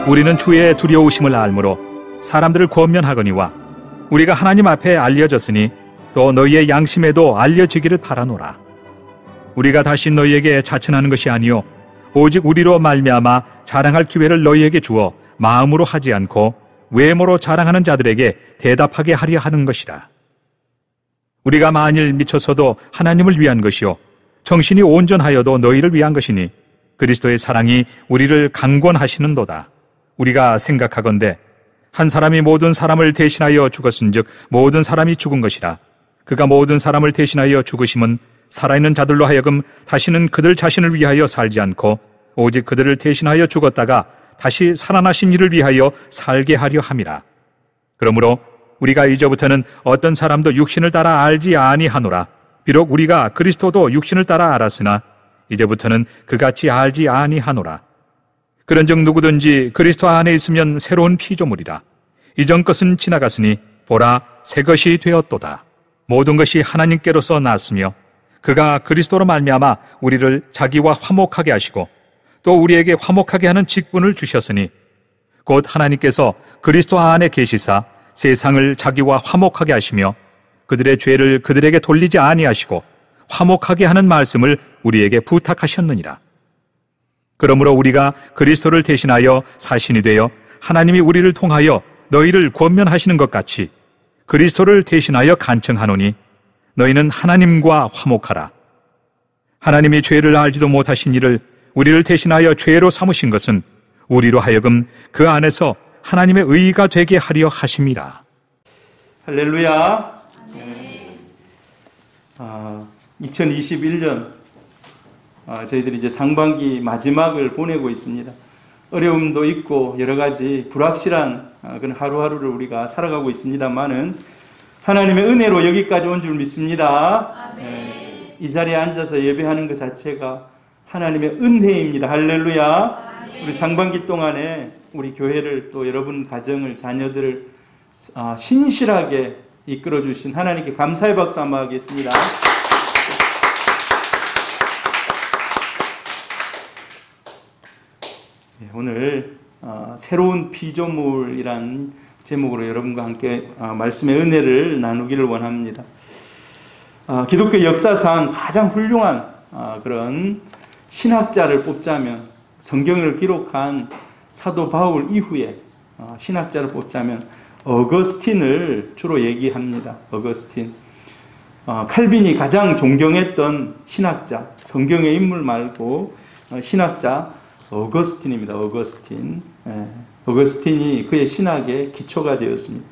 우리는 주의 두려우심을 알므로 사람들을 권면하거니와 우리가 하나님 앞에 알려졌으니 또 너희의 양심에도 알려지기를 바라노라. 우리가 다시 너희에게 자천하는 것이 아니요 오직 우리로 말미암아 자랑할 기회를 너희에게 주어 마음으로 하지 않고 외모로 자랑하는 자들에게 대답하게 하려 하는 것이라. 우리가 만일 미쳐서도 하나님을 위한 것이요 정신이 온전하여도 너희를 위한 것이니 그리스도의 사랑이 우리를 강권하시는도다. 우리가 생각하건대 한 사람이 모든 사람을 대신하여 죽었은즉 모든 사람이 죽은 것이라. 그가 모든 사람을 대신하여 죽으심은 살아있는 자들로 하여금 다시는 그들 자신을 위하여 살지 않고 오직 그들을 대신하여 죽었다가 다시 살아나신 이를 위하여 살게 하려 함이라. 그러므로 우리가 이제부터는 어떤 사람도 육신을 따라 알지 아니하노라. 비록 우리가 그리스도도 육신을 따라 알았으나 이제부터는 그같이 알지 아니하노라. 그런즉 누구든지 그리스도 안에 있으면 새로운 피조물이라. 이전 것은 지나갔으니 보라 새 것이 되었도다. 모든 것이 하나님께로서 났으며 그가 그리스도로 말미암아 우리를 자기와 화목하게 하시고 또 우리에게 화목하게 하는 직분을 주셨으니 곧 하나님께서 그리스도 안에 계시사 세상을 자기와 화목하게 하시며 그들의 죄를 그들에게 돌리지 아니하시고 화목하게 하는 말씀을 우리에게 부탁하셨느니라. 그러므로 우리가 그리스도를 대신하여 사신이 되어 하나님이 우리를 통하여 너희를 권면하시는 것 같이 그리스도를 대신하여 간청하노니 너희는 하나님과 화목하라. 하나님이 죄를 알지도 못하신 이를 우리를 대신하여 죄로 삼으신 것은 우리로 하여금 그 안에서 하나님의 의가 되게 하려 하심이라. 할렐루야. 2021년 저희들이 이제 상반기 마지막을 보내고 있습니다. 어려움도 있고 여러 가지 불확실한 그런 하루하루를 우리가 살아가고 있습니다만은 하나님의 은혜로 여기까지 온 줄 믿습니다. 이 자리에 앉아서 예배하는 것 자체가 하나님의 은혜입니다. 할렐루야. 우리 상반기 동안에 우리 교회를 또 여러분 가정을 자녀들을 신실하게 이끌어 주신 하나님께 감사의 박수 한번 하겠습니다. 오늘 새로운 피조물이란 제목으로 여러분과 함께 말씀의 은혜를 나누기를 원합니다. 기독교 역사상 가장 훌륭한 그런 신학자를 뽑자면 성경을 기록한 사도 바울 이후에 신학자를 뽑자면 어거스틴을 주로 얘기합니다. 어거스틴. 칼빈이 가장 존경했던 신학자, 성경의 인물 말고 신학자 어거스틴입니다. 어거스틴. 어거스틴이 그의 신학의 기초가 되었습니다.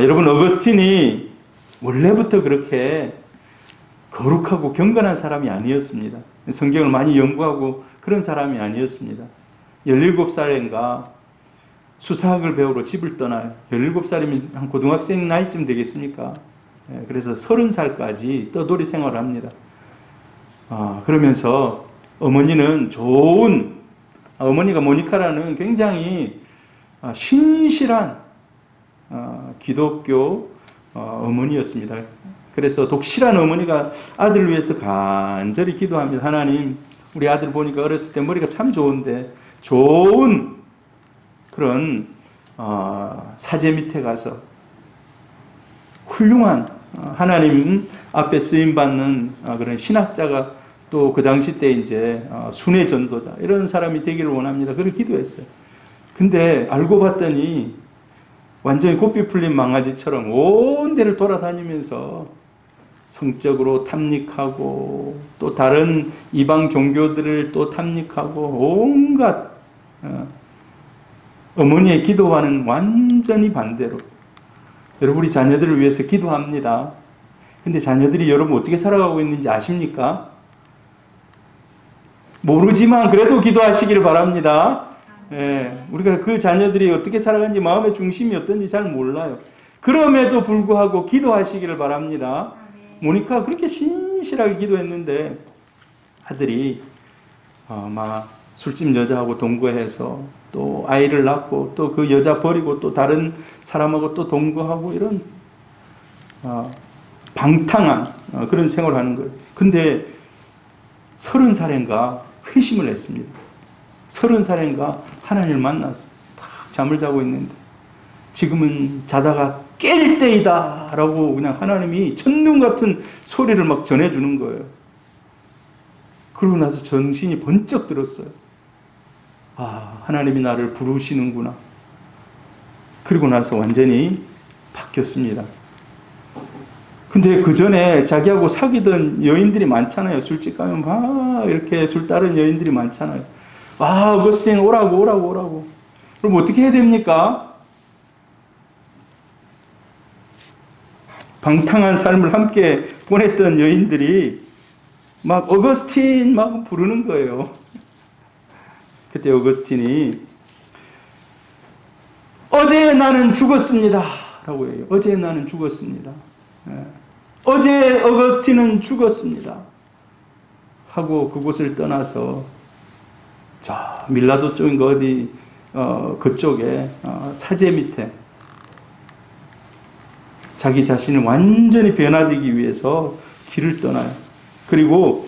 여러분, 어거스틴이 원래부터 그렇게 거룩하고 경건한 사람이 아니었습니다. 성경을 많이 연구하고 그런 사람이 아니었습니다. 17살인가 수사학을 배우러 집을 떠나요. 17살이면 한 고등학생 나이쯤 되겠습니까? 그래서 30살까지 떠돌이 생활을 합니다. 그러면서 어머니는 어머니가 모니카라는 굉장히 신실한 기독교 어머니였습니다. 그래서 독실한 어머니가 아들을 위해서 간절히 기도합니다. 하나님, 우리 아들 보니까 어렸을 때 머리가 참 좋은데 좋은 그런 사제 밑에 가서 훌륭한 하나님 앞에 쓰임받는 그런 신학자가 또 그 당시 때 이제 순회 전도자 이런 사람이 되기를 원합니다. 그걸 기도했어요. 근데 알고 봤더니 완전히 고삐 풀린 망아지처럼 온 데를 돌아다니면서 성적으로 탐닉하고 또 다른 이방 종교들을 또 탐닉하고 온갖 어머니의 기도와는 완전히 반대로 여러분 우리 자녀들을 위해서 기도합니다. 근데 자녀들이 여러분 어떻게 살아가고 있는지 아십니까? 모르지만 그래도 기도하시기를 바랍니다. 우리가 그 자녀들이 어떻게 살아가는지 마음의 중심이 어떤지 잘 몰라요. 그럼에도 불구하고 기도하시기를 바랍니다. 모니카 그렇게 신실하게 기도했는데 아들이 막 술집 여자하고 동거해서 또 아이를 낳고 또 그 여자 버리고 또 다른 사람하고 또 동거하고 이런 방탕한 그런 생활을 하는 거예요. 근데 30살인가 회심을 했습니다. 30살인가 하나님을 만났어. 딱 잠을 자고 있는데 지금은 자다가 깰 때이다 라고 그냥 하나님이 첫눈 같은 소리를 막 전해주는 거예요. 그러고 나서 정신이 번쩍 들었어요. 아, 하나님이 나를 부르시는구나. 그리고 나서 완전히 바뀌었습니다. 근데 그 전에 자기하고 사귀던 여인들이 많잖아요. 술집 가면 막 이렇게 술 따른 여인들이 많잖아요. 아, 어거스틴 오라고. 그럼 어떻게 해야 됩니까? 방탕한 삶을 함께 보냈던 여인들이 막 어거스틴 막 부르는 거예요. 그때 어거스틴이 어제 나는 죽었습니다 라고 해요. 어제 나는 죽었습니다. 어제 어거스틴은 죽었습니다 하고 그곳을 떠나서 저 밀라도 쪽인가 어디 그쪽에 사제 밑에 자기 자신을 완전히 변화되기 위해서 길을 떠나요. 그리고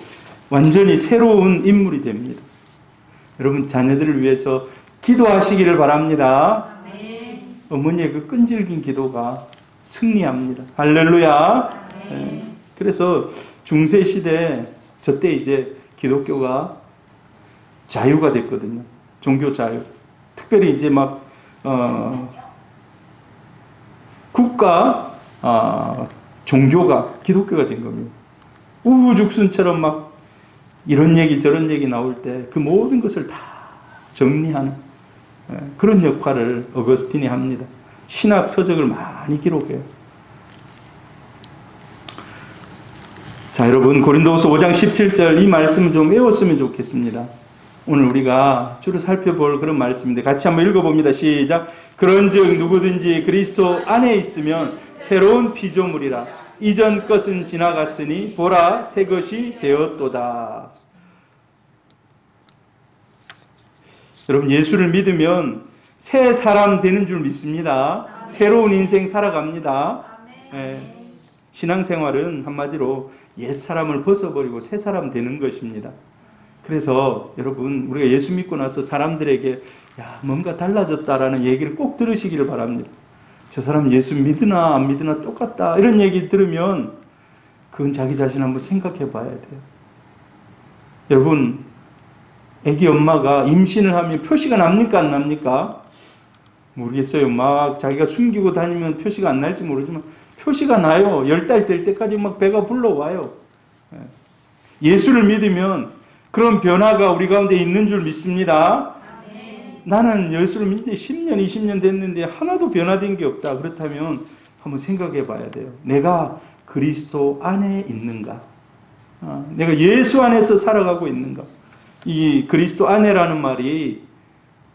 완전히 새로운 인물이 됩니다. 여러분 자녀들을 위해서 기도하시기를 바랍니다. 어머니의 그 끈질긴 기도가 승리합니다. 할렐루야. 네. 그래서 중세시대 저때 이제 기독교가 자유가 됐거든요. 종교 자유. 특별히 이제 막 국가 종교가 기독교가 된 겁니다. 우후죽순처럼 막 이런 얘기 저런 얘기 나올 때 그 모든 것을 다 정리하는 그런 역할을 어거스틴이 합니다. 신학 서적을 많이 기록해요. 자, 여러분 고린도후서 5장 17절 이 말씀을 좀 외웠으면 좋겠습니다. 오늘 우리가 주로 살펴볼 그런 말씀인데 같이 한번 읽어봅니다. 시작. 그런즉 누구든지 그리스도 안에 있으면 새로운 피조물이라. 이전 것은 지나갔으니 보라 새 것이 되었도다. 여러분 예수를 믿으면 새 사람 되는 줄 믿습니다. 아멘. 새로운 인생 살아갑니다. 네. 신앙생활은 한마디로 옛사람을 벗어버리고 새 사람 되는 것입니다. 그래서 여러분 우리가 예수 믿고 나서 사람들에게 야 뭔가 달라졌다라는 얘기를 꼭 들으시기를 바랍니다. 저 사람 예수 믿으나 안 믿으나 똑같다 이런 얘기 들으면 그건 자기 자신 한번 생각해 봐야 돼요. 여러분 애기 엄마가 임신을 하면 표시가 납니까 안 납니까? 모르겠어요. 막 자기가 숨기고 다니면 표시가 안 날지 모르지만 표시가 나요. 10달 될 때까지 막 배가 불러와요. 예수를 믿으면 그런 변화가 우리 가운데 있는 줄 믿습니다. 나는 예수를 믿는 지 10년, 20년 됐는데 하나도 변화된 게 없다. 그렇다면 한번 생각해 봐야 돼요. 내가 그리스도 안에 있는가? 내가 예수 안에서 살아가고 있는가? 이 그리스도 안에라는 말이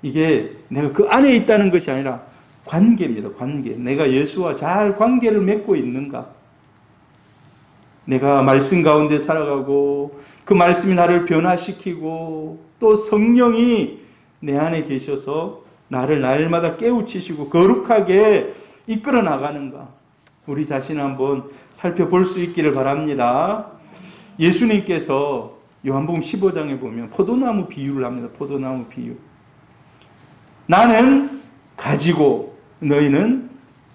이게 내가 그 안에 있다는 것이 아니라 관계입니다. 관계. 내가 예수와 잘 관계를 맺고 있는가? 내가 말씀 가운데 살아가고 그 말씀이 나를 변화시키고 또 성령이 내 안에 계셔서 나를 날마다 깨우치시고 거룩하게 이끌어 나가는가? 우리 자신을 한번 살펴볼 수 있기를 바랍니다. 예수님께서 요한복음 15장에 보면 포도나무 비유를 합니다. 포도나무 비유. 나는 가지고 너희는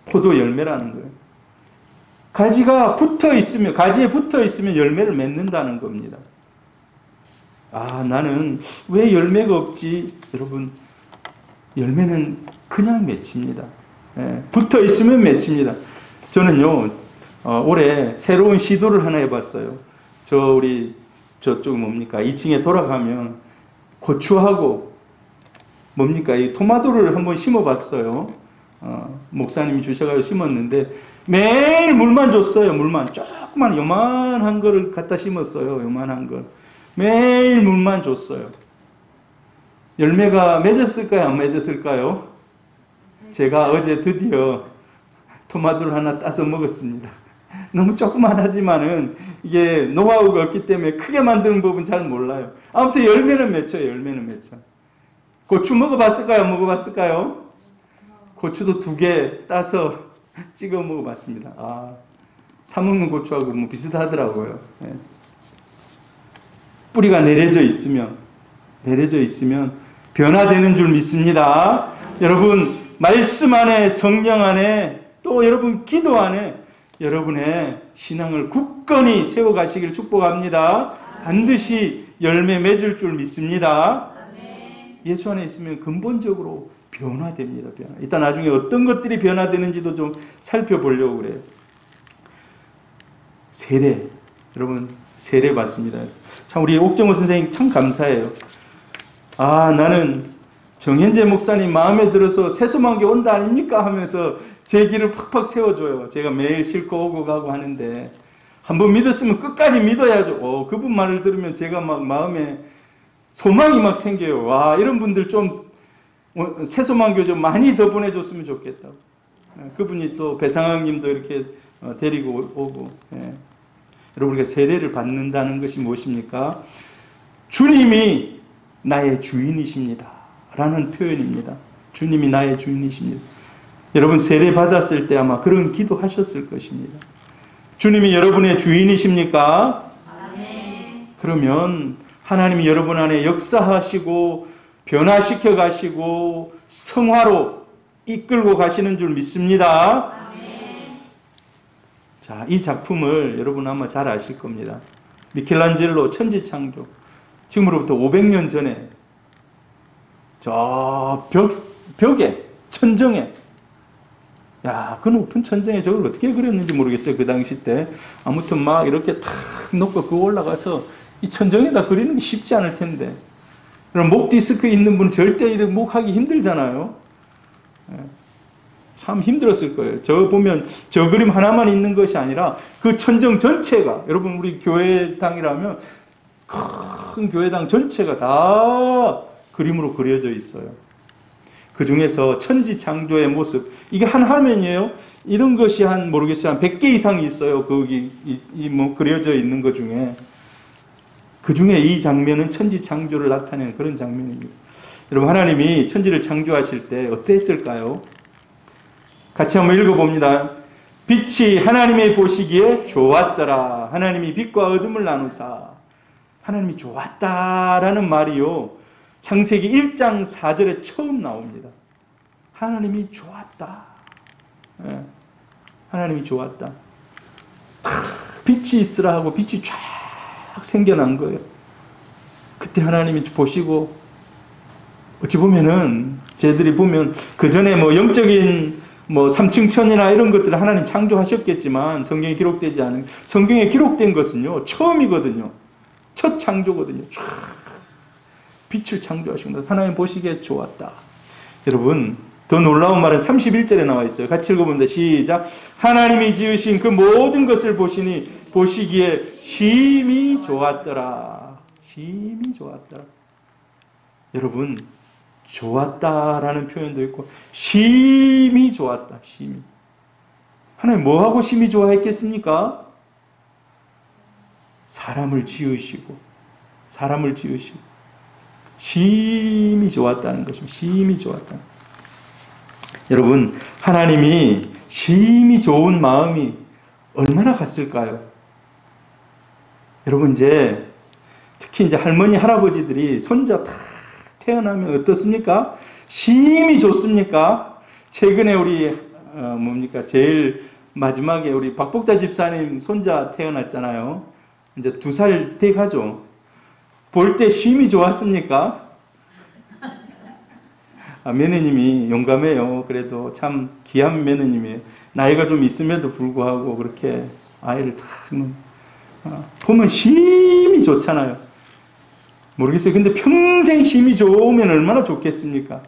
포도 열매라는 거예요. 가지가 붙어 있으면, 가지에 붙어 있으면 열매를 맺는다는 겁니다. 아, 나는 왜 열매가 없지? 여러분, 열매는 그냥 맺힙니다. 예, 붙어 있으면 맺힙니다. 저는요, 올해 새로운 시도를 하나 해봤어요. 저쪽 뭡니까? 2층에 돌아가면 고추하고 뭡니까? 이 토마토를 한번 심어봤어요. 목사님이 주셔가지고 심었는데 매일 물만 줬어요. 물만 조그만 요만한 거를 갖다 심었어요. 요만한 걸 매일 물만 줬어요. 열매가 맺었을까요? 안 맺었을까요? 제가 어제 드디어 토마토를 하나 따서 먹었습니다. 너무 조그만하지만은 이게 노하우가 없기 때문에 크게 만드는 법은 잘 몰라요. 아무튼 열매는 맺혀요. 열매는 맺혀. 고추 먹어봤을까요? 안 먹어봤을까요? 고추도 2개 따서 찍어 먹어봤습니다. 아, 사먹는 고추하고 뭐 비슷하더라고요. 뿌리가 내려져 있으면 변화되는 줄 믿습니다. 여러분 말씀 안에, 성령 안에, 또 여러분 기도 안에 여러분의 신앙을 굳건히 세워가시길 축복합니다. 반드시 열매 맺을 줄 믿습니다. 예수 안에 있으면 근본적으로 변화됩니다. 이따 나중에 어떤 것들이 변화되는지도 좀 살펴보려고 그래요. 세례, 여러분 세례 받습니다. 참 우리 옥정호 선생님 참 감사해요. 나는 정현재 목사님 마음에 들어서 세수만개 온다 아닙니까 하면서 제 길을 팍팍 세워줘요. 제가 매일 싣고 오고 가고 하는데 한번 믿었으면 끝까지 믿어야죠. 그분 말을 들으면 제가 막 마음에 소망이 막 생겨요. 와, 이런 분들 좀 세수만교 좀 많이 더 보내줬으면 좋겠다고. 그분이 또 배상학님도 이렇게 데리고 오고. 여러분 우리가 세례를 받는다는 것이 무엇입니까? 주님이 나의 주인이십니다 라는 표현입니다. 주님이 나의 주인이십니다. 여러분 세례 받았을 때 아마 그런 기도 하셨을 것입니다. 주님이 여러분의 주인이십니까? 아멘. 그러면 하나님이 여러분 안에 역사하시고 변화시켜 가시고 성화로 이끌고 가시는 줄 믿습니다. 자, 이 작품을 여러분 아마 잘 아실 겁니다. 미켈란젤로 천지창조. 지금으로부터 500년 전에 저 벽에, 천정에, 그 높은 천정에 저걸 어떻게 그렸는지 모르겠어요. 그 당시 때. 아무튼 막 이렇게 탁 놓고 그거 올라가서 이 천정에다 그리는 게 쉽지 않을 텐데. 그럼 목 디스크 있는 분은 절대 이렇게 목하기 힘들잖아요. 참 힘들었을 거예요. 저 보면 저 그림 하나만 있는 것이 아니라 그 천정 전체가, 여러분 우리 교회당이라면 큰 교회당 전체가 다 그림으로 그려져 있어요. 그 중에서 천지창조의 모습, 이게 한 화면이에요. 이런 것이 모르겠어요. 한 100개 이상이 있어요. 거기 뭐 그려져 있는 것 중에. 그 중에 이 장면은 천지창조를 나타내는 그런 장면입니다. 여러분 하나님이 천지를 창조하실 때 어땠을까요? 같이 한번 읽어봅니다. 빛이 하나님의 보시기에 좋았더라. 하나님이 빛과 어둠을 나누사. 하나님이 좋았다라는 말이요, 창세기 1장 4절에 처음 나옵니다. 하나님이 좋았다. 하나님이 좋았다. 빛이 있으라 하고 빛이 쫙 생겨난 거예요. 그때 하나님이 보시고, 어찌 보면은 쟤들이 보면 그 전에 뭐 영적인 삼층천이나 이런 것들을 하나님 창조하셨겠지만 성경에 기록되지 않은, 성경에 기록된 것은요 처음이거든요. 첫 창조거든요. 쫙 빛을 창조하신 것. 하나님 보시기에 좋았다. 여러분 더 놀라운 말은 31절에 나와 있어요. 같이 읽어봅니다. 시작. 하나님이 지으신 그 모든 것을 보시기에 심히 좋았더라. 심히 좋았더라. 여러분 좋았다라는 표현도 있고 심히 좋았다. 심히. 하나님 뭐하고 심히 좋아했겠습니까? 사람을 지으시고 심히 좋았다는 것입니다. 심히 좋았다. 여러분 하나님이 심히 좋은 마음이 얼마나 갔을까요? 여러분 특히 이제 할머니 할아버지들이 손자 다 태어나면 어떻습니까? 심히 좋습니까? 최근에 우리 제일 마지막에 우리 박복자 집사님 손자 태어났잖아요. 이제 2살 돼 가죠. 볼 때 심히 좋았습니까? 며느님이 용감해요. 그래도 참 귀한 며느님이에요. 나이가 좀 있음에도 불구하고 그렇게 아이를 탁 보면 심히 좋잖아요. 모르겠어요. 근데 평생 심히 좋으면 얼마나 좋겠습니까?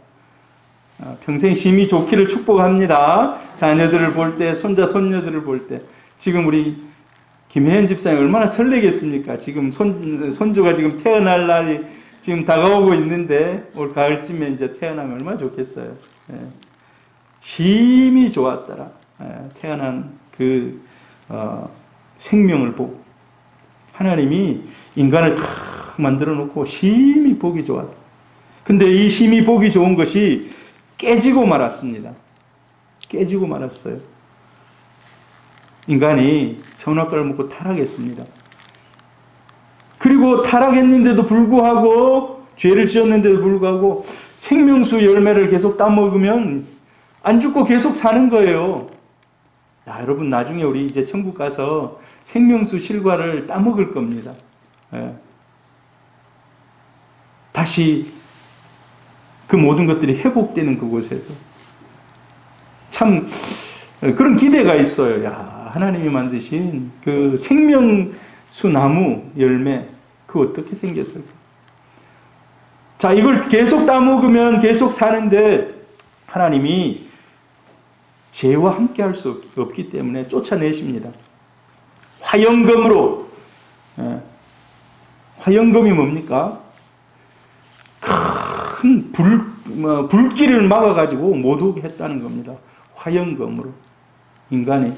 평생 심히 좋기를 축복합니다. 자녀들을 볼 때, 손자, 손녀들을 볼 때. 지금 우리 김혜연 집사님 얼마나 설레겠습니까? 지금 손주가 지금 태어날 날이 지금 다가오고 있는데 올 가을쯤에 이제 태어나면 얼마나 좋겠어요. 심히 좋았더라. 태어난 그 생명을 보고 하나님이 인간을 다 만들어 놓고 심히 보기 좋았다. 근데 이 심히 보기 좋은 것이 깨지고 말았습니다. 깨지고 말았어요. 인간이 선악과를 먹고 타락했습니다. 그리고 타락했는데도 불구하고 죄를 지었는데도 불구하고 생명수 열매를 계속 따먹으면 안 죽고 계속 사는 거예요. 야, 여러분 나중에 우리 이제 천국 가서 생명수 실과를 따먹을 겁니다. 예. 다시 그 모든 것들이 회복되는 그곳에서 참 그런 기대가 있어요. 야, 하나님이 만드신 그 생명수 나무 열매 그거 어떻게 생겼을까? 자, 이걸 계속 따먹으면 계속 사는데 하나님이 죄와 함께 할 수 없기 때문에 쫓아내십니다. 화영검으로. 화영검이 뭡니까? 큰 불길을 막아가지고 못 오게 했다는 겁니다. 화영검으로. 인간이.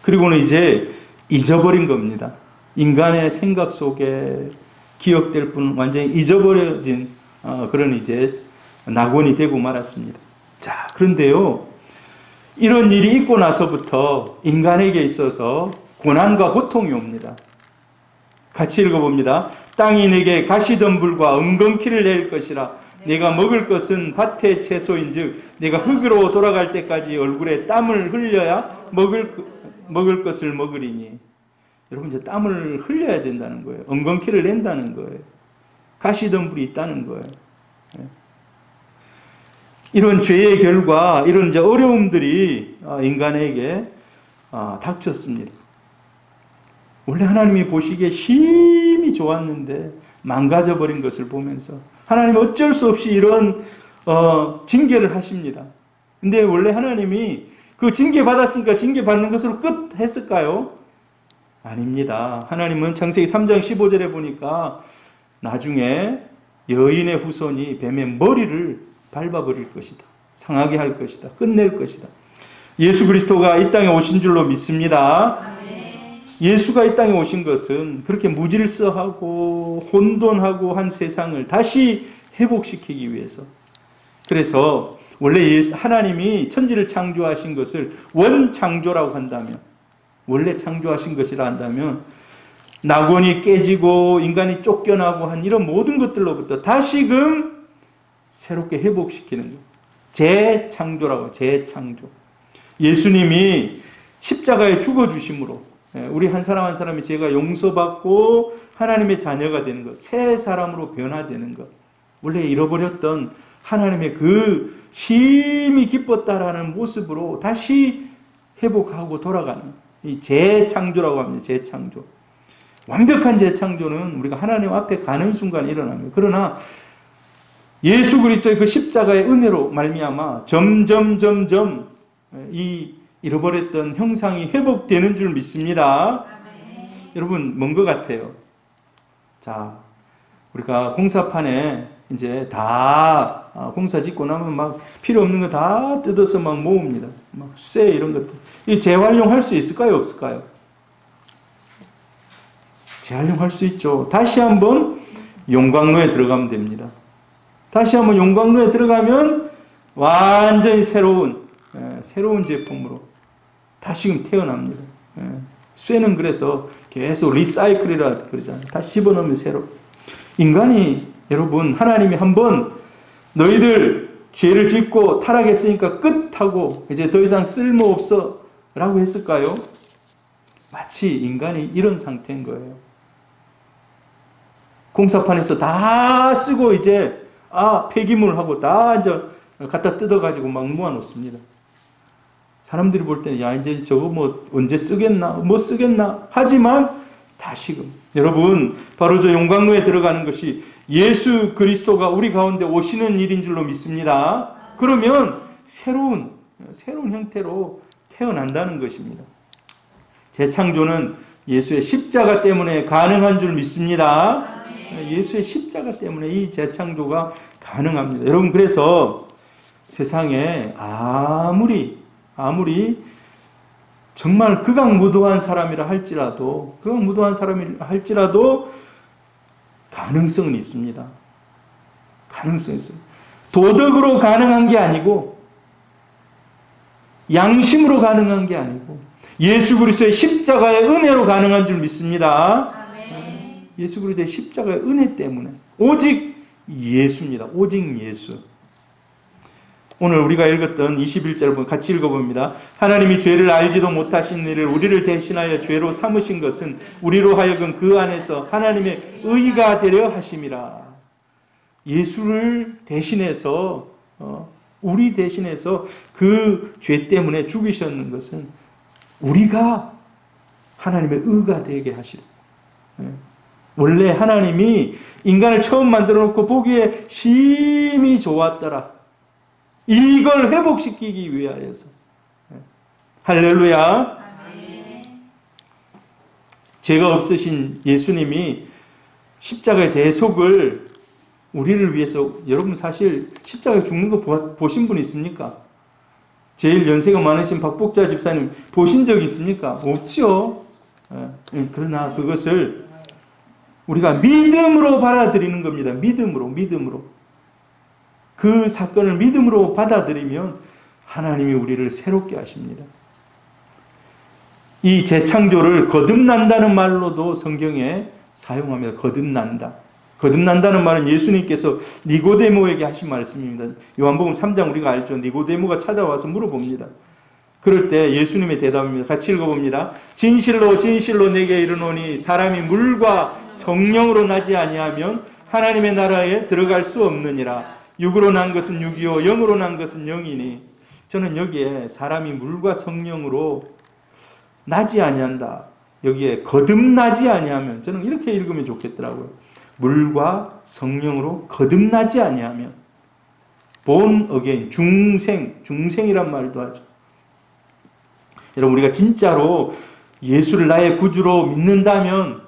그리고는 이제 잊어버린 겁니다. 인간의 생각 속에 기억될 뿐 완전히 잊어버려진 그런 이제 낙원이 되고 말았습니다. 자, 그런데요. 이런 일이 있고 나서부터 인간에게 있어서 고난과 고통이 옵니다. 같이 읽어봅니다. 땅이 내게 가시덤불과 엉겅퀴를 낼 것이라. 내가 먹을 것은 밭의 채소인즉 내가 흙으로 돌아갈 때까지 얼굴에 땀을 흘려야 먹을 것을 먹으리니. 여러분 이제 땀을 흘려야 된다는 거예요. 엉겅퀴를 낸다는 거예요. 가시덤불이 있다는 거예요. 이런 죄의 결과, 이런 이제 어려움들이 인간에게 닥쳤습니다. 원래 하나님이 보시기에 심히 좋았는데 망가져버린 것을 보면서 하나님은 어쩔 수 없이 이런 징계를 하십니다. 근데 원래 하나님이 그 징계 받았으니까 징계 받는 것으로 끝 했을까요? 아닙니다. 하나님은 창세기 3장 15절에 보니까 나중에 여인의 후손이 뱀의 머리를 밟아버릴 것이다. 상하게 할 것이다. 끝낼 것이다. 예수 그리스도가 이 땅에 오신 줄로 믿습니다. 예수가 이 땅에 오신 것은 그렇게 무질서하고 혼돈하고 한 세상을 다시 회복시키기 위해서. 그래서 원래 하나님이 천지를 창조하신 것을 원창조라고 한다면, 원래 창조하신 것이라 한다면 낙원이 깨지고 인간이 쫓겨나고 한 이런 모든 것들로부터 다시금 새롭게 회복시키는 것. 재창조라고, 재창조. 예수님이 십자가에 죽어주심으로 우리 한 사람 한 사람의 죄가 용서받고 하나님의 자녀가 되는 것, 새 사람으로 변화되는 것. 원래 잃어버렸던 하나님의 그 심히 기뻤다라는 모습으로 다시 회복하고 돌아가는 이 재창조라고 합니다. 재창조. 완벽한 재창조는 우리가 하나님 앞에 가는 순간 일어납니다. 그러나 예수 그리스도의 그 십자가의 은혜로 말미암아 점점 이 잃어버렸던 형상이 회복되는 줄 믿습니다. 여러분, 뭔 것 같아요? 자, 우리가 공사판에 이제 다 공사 짓고 나면 막 필요 없는 거 다 뜯어서 막 모읍니다. 막 쇠 이런 것들. 이 재활용할 수 있을까요? 없을까요? 재활용할 수 있죠. 다시 한번 용광로에 들어가면 됩니다. 다시 한번 용광로에 들어가면 완전히 새로운 제품으로 다시금 태어납니다. 쇠는 그래서 계속 리사이클이라 그러잖아요. 다시 집어넣으면 새로. 인간이 여러분 하나님이 한번 너희들 죄를 짓고 타락했으니까 끝하고 이제 더 이상 쓸모없어 라고 했을까요? 마치 인간이 이런 상태인 거예요. 공사판에서 다 쓰고 이제 폐기물하고 다 이제 갖다 뜯어가지고 막 모아놓습니다. 사람들이 볼 때는 야 이제 저거 뭐 언제 쓰겠나 뭐 쓰겠나 하지만 다시금 여러분 바로 저 용광로에 들어가는 것이 예수 그리스도가 우리 가운데 오시는 일인 줄로 믿습니다. 그러면 새로운 형태로 태어난다는 것입니다. 재창조는 예수의 십자가 때문에 가능한 줄 믿습니다. 예수의 십자가 때문에 이 재창조가 가능합니다. 여러분 그래서 세상에 아무리 정말 극악무도한 사람이라 할지라도 가능성은 있습니다. 가능성이 있어요. 도덕으로 가능한 게 아니고 양심으로 가능한 게 아니고 예수 그리스도의 십자가의 은혜로 가능한 줄 믿습니다. 예수 그리스도의 십자가의 은혜 때문에 오직 예수입니다. 오직 예수. 오늘 우리가 읽었던 21절 같이 읽어봅니다. 하나님이 죄를 알지도 못하신 이를 우리를 대신하여 죄로 삼으신 것은 우리로 하여금 그 안에서 하나님의 의가 되려 하심이라. 예수를 대신해서 우리 대신해서 그 죄 때문에 죽으셨는 것은 우리가 하나님의 의가 되게 하시라. 원래 하나님이 인간을 처음 만들어 놓고 보기에 심히 좋았더라. 이걸 회복시키기 위하여서. 할렐루야. 죄가 없으신 예수님이 십자가의 대속을 우리를 위해서, 여러분 사실 십자가에 죽는 거 보신 분 있습니까? 제일 연세가 많으신 박복자 집사님 보신 적 있습니까? 없죠. 그러나 그것을 우리가 믿음으로 받아들이는 겁니다. 믿음으로. 그 사건을 믿음으로 받아들이면 하나님이 우리를 새롭게 하십니다. 이 재창조를 거듭난다는 말로도 성경에 사용합니다. 거듭난다는 말은 예수님께서 니고데모에게 하신 말씀입니다. 요한복음 3장 우리가 알죠. 니고데모가 찾아와서 물어봅니다. 그럴 때 예수님의 대답입니다. 같이 읽어봅니다. 진실로 진실로 내게 이르노니 사람이 물과 성령으로 나지 아니하면 하나님의 나라에 들어갈 수 없느니라. 육으로 난 것은 육이요 영으로 난 것은 영이니. 저는 여기에 사람이 물과 성령으로 나지 아니한다. 여기에 거듭나지 아니하면, 저는 이렇게 읽으면 좋겠더라고요. 물과 성령으로 거듭나지 아니하면, born again, 중생이란 말도 하죠. 여러분, 우리가 진짜로 예수를 나의 구주로 믿는다면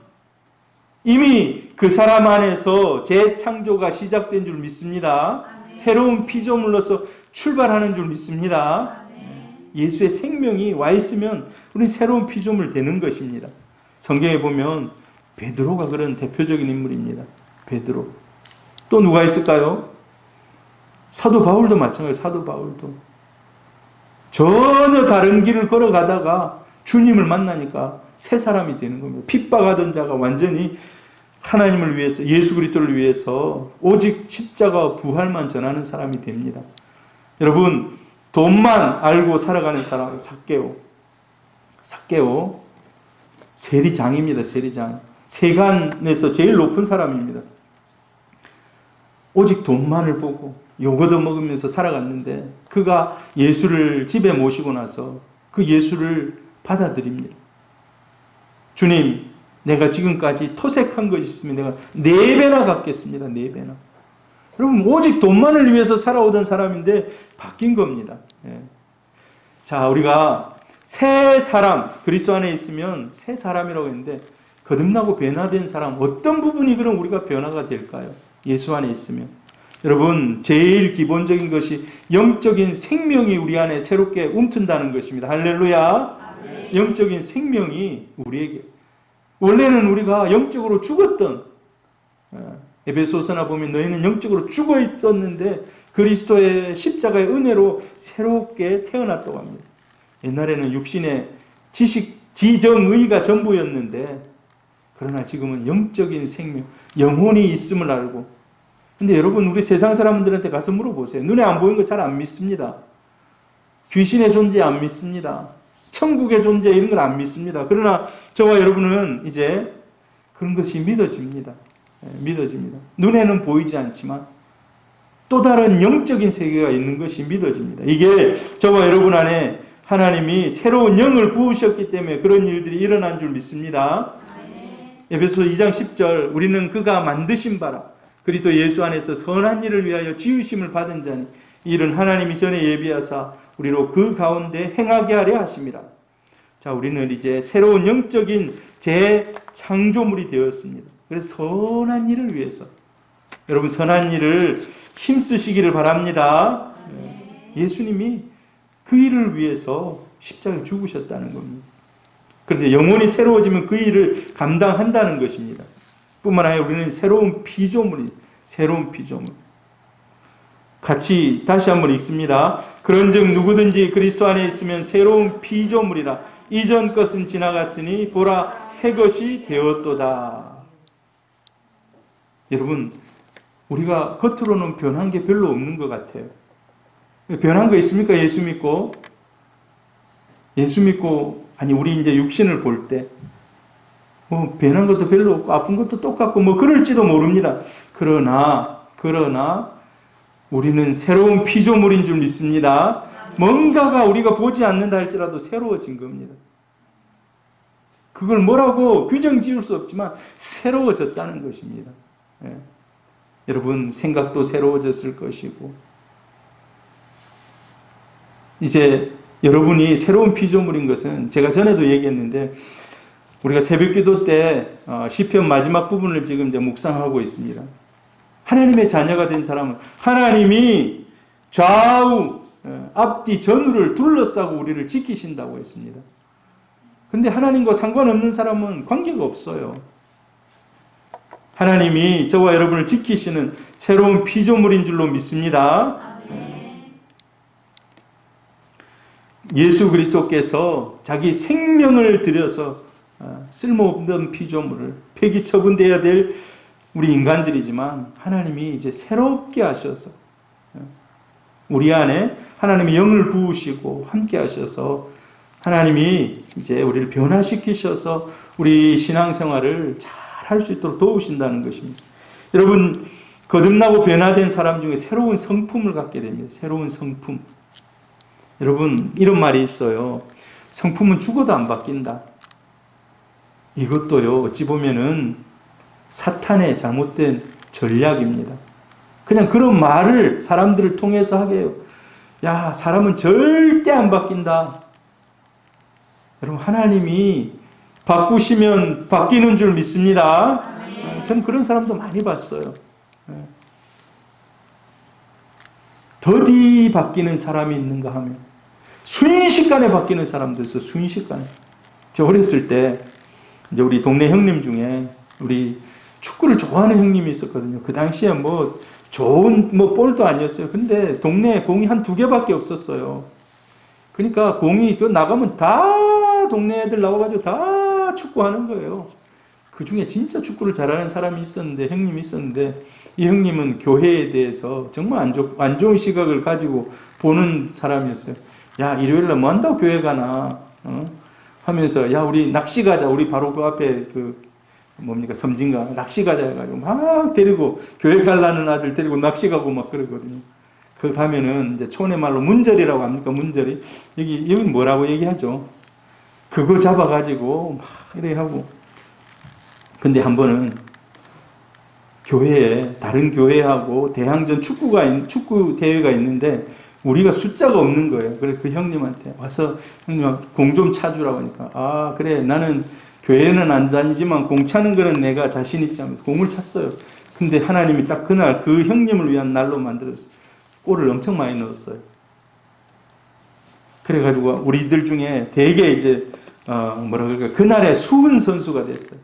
이미 그 사람 안에서 재창조가 시작된 줄 믿습니다. 새로운 피조물로서 출발하는 줄 믿습니다. 예수의 생명이 와 있으면 우리는 새로운 피조물 되는 것입니다. 성경에 보면 베드로가 그런 대표적인 인물입니다. 베드로. 또 누가 있을까요? 사도 바울도 마찬가지예요. 사도 바울도. 전혀 다른 길을 걸어가다가 주님을 만나니까 새 사람이 되는 겁니다. 핍박하던 자가 완전히 하나님을 위해서, 예수 그리스도를 위해서 오직 십자가와 부활만 전하는 사람이 됩니다. 여러분, 돈만 알고 살아가는 사람, 삭개오 세리장입니다. 세리장. 세간에서 제일 높은 사람입니다. 오직 돈만을 보고 요거도 먹으면서 살아갔는데 그가 예수를 집에 모시고 나서 그 예수를 받아들입니다. 주님, 내가 지금까지 토색한 것이 있으면 내가 4배나 갚겠습니다. 4배나. 여러분, 오직 돈만을 위해서 살아오던 사람인데 바뀐 겁니다. 자, 우리가 새 사람, 그리스도 안에 있으면 새 사람이라고 했는데 거듭나고 변화된 사람, 어떤 부분이 그럼 우리가 변화가 될까요? 예수 안에 있으면. 여러분, 제일 기본적인 것이 영적인 생명이 우리 안에 새롭게 움튼다는 것입니다. 할렐루야. 영적인 생명이 우리에게, 원래는 우리가 영적으로 죽었던, 에베소서나 보면 너희는 영적으로 죽어 있었는데 그리스도의 십자가의 은혜로 새롭게 태어났다고 합니다. 옛날에는 육신의 지정의가 전부였는데 그러나 지금은 영적인 생명, 영혼이 있음을 알고. 근데 여러분, 우리 세상 사람들한테 가서 물어보세요. 눈에 안 보이는 거 잘 안 믿습니다. 귀신의 존재 안 믿습니다. 천국의 존재 이런 걸 안 믿습니다. 그러나 저와 여러분은 이제 그런 것이 믿어집니다. 믿어집니다. 눈에는 보이지 않지만 또 다른 영적인 세계가 있는 것이 믿어집니다. 이게 저와 여러분 안에 하나님이 새로운 영을 부으셨기 때문에 그런 일들이 일어난 줄 믿습니다. 에베소 2장 10절 우리는 그가 만드신 바라 그리스도 예수 안에서 선한 일을 위하여 지으심을 받은 자니 이는 하나님이 전에 예비하사 우리로 그 가운데 행하게 하려 하심이라. 자, 우리는 이제 새로운 영적인 재창조물이 되었습니다. 그래서 선한 일을 위해서 여러분 선한 일을 힘쓰시기를 바랍니다. 예수님이 그 일을 위해서 십자가에 죽으셨다는 겁니다. 그런데 영혼이 새로워지면 그 일을 감당한다는 것입니다. 뿐만 아니라 우리는 새로운 피조물. 같이 다시 한번 읽습니다. 그런즉 누구든지 그리스도 안에 있으면 새로운 피조물이라. 이전 것은 지나갔으니 보라 새 것이 되었도다. 여러분, 우리가 겉으로는 변한 게 별로 없는 것 같아요. 변한 거 있습니까? 예수 믿고. 예수 믿고, 아니, 우리 이제 육신을 볼 때, 변한 것도 별로 없고, 아픈 것도 똑같고, 그럴지도 모릅니다. 그러나, 우리는 새로운 피조물인 줄 믿습니다. 뭔가가 우리가 보지 않는다 할지라도 새로워진 겁니다. 그걸 뭐라고 규정 지을 수 없지만, 새로워졌다는 것입니다. 예. 여러분, 생각도 새로워졌을 것이고, 이제 여러분이 새로운 피조물인 것은 제가 전에도 얘기했는데, 우리가 새벽기도 때 시편 마지막 부분을 지금 이제 묵상하고 있습니다. 하나님의 자녀가 된 사람은 하나님이 좌우 앞뒤 전후를 둘러싸고 우리를 지키신다고 했습니다. 그런데 하나님과 상관없는 사람은 관계가 없어요. 하나님이 저와 여러분을 지키시는 새로운 피조물인 줄로 믿습니다. 예수 그리스도께서 자기 생명을 들여서 쓸모없는 피조물을 폐기 처분되어야 될 우리 인간들이지만 하나님이 이제 새롭게 하셔서 우리 안에 하나님의 영을 부으시고 함께 하셔서 하나님이 이제 우리를 변화시키셔서 우리 신앙생활을 잘 할 수 있도록 도우신다는 것입니다. 여러분, 거듭나고 변화된 사람 중에 새로운 성품을 갖게 됩니다. 새로운 성품. 여러분, 이런 말이 있어요. 성품은 죽어도 안 바뀐다. 이것도요, 어찌 보면은 사탄의 잘못된 전략입니다. 그냥 그런 말을 사람들을 통해서 하게 해요. 야, 사람은 절대 안 바뀐다. 여러분, 하나님이 바꾸시면 바뀌는 줄 믿습니다. 전 그런 사람도 많이 봤어요. 더디 바뀌는 사람이 있는가 하면 순식간에 바뀌는 사람도 있어요. 순식간에. 저 어렸을 때 이제 우리 동네 형님 중에 우리 축구를 좋아하는 형님이 있었거든요. 그 당시에 좋은 볼도 아니었어요. 근데 동네에 공이 한 2개밖에 없었어요. 그러니까 공이 나가면 다 동네 애들 나와가지고 다 축구하는 거예요. 그 중에 진짜 축구를 잘하는 사람이 있었는데, 형님이 있었는데, 이 형님은 교회에 대해서 정말 안 좋은 시각을 가지고 보는 사람이었어요. 야, 일요일날 뭐 한다고 교회 가나? 하면서, 야, 우리 낚시 가자. 우리 바로 그 앞에 섬진가 낚시 가자 해가지고 막 데리고, 교회 가려는 아들 데리고 낚시 가고 막 그러거든요. 그 가면은 이제 촌의 말로 문절이라고 합니까? 문절이. 여기 뭐라고 얘기하죠? 그거 잡아가지고 막 이래 하고. 근데 한 번은 교회에, 다른 교회하고 대항전 축구 대회가 있는데 우리가 숫자가 없는 거예요. 그래서 그 형님한테 와서, 형님 공 좀 차주라고 하니까, 아, 그래, 나는 교회는 안 다니지만 공 차는 거는 내가 자신 있지 하면서 공을 찼어요. 근데 하나님이 딱 그날 그 형님을 위한 날로 만들었어요. 골을 엄청 많이 넣었어요. 그래가지고 우리들 중에 되게 이제 그날에 수훈 선수가 됐어요.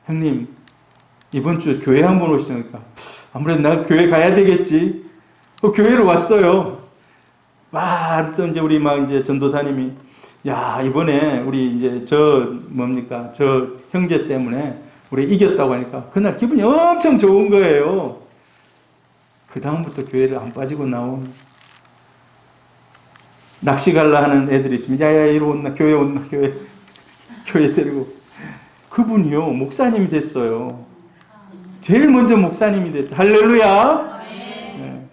형님, 이번 주 교회 한번 오시니까 아무래도 내가 교회 가야 되겠지. 교회로 왔어요. 또 이제 우리 이제 전도사님이, 야, 이번에 우리 이제 저 형제 때문에 우리 이겼다고 하니까 그날 기분이 엄청 좋은 거예요. 그 다음부터 교회를 안 빠지고 나온, 낚시 갈라 하는 애들이 있으면, 야야, 이리 온나, 교회 데리고. 그분이요, 목사님이 됐어요. 제일 먼저 목사님이 됐어요. 할렐루야! 네.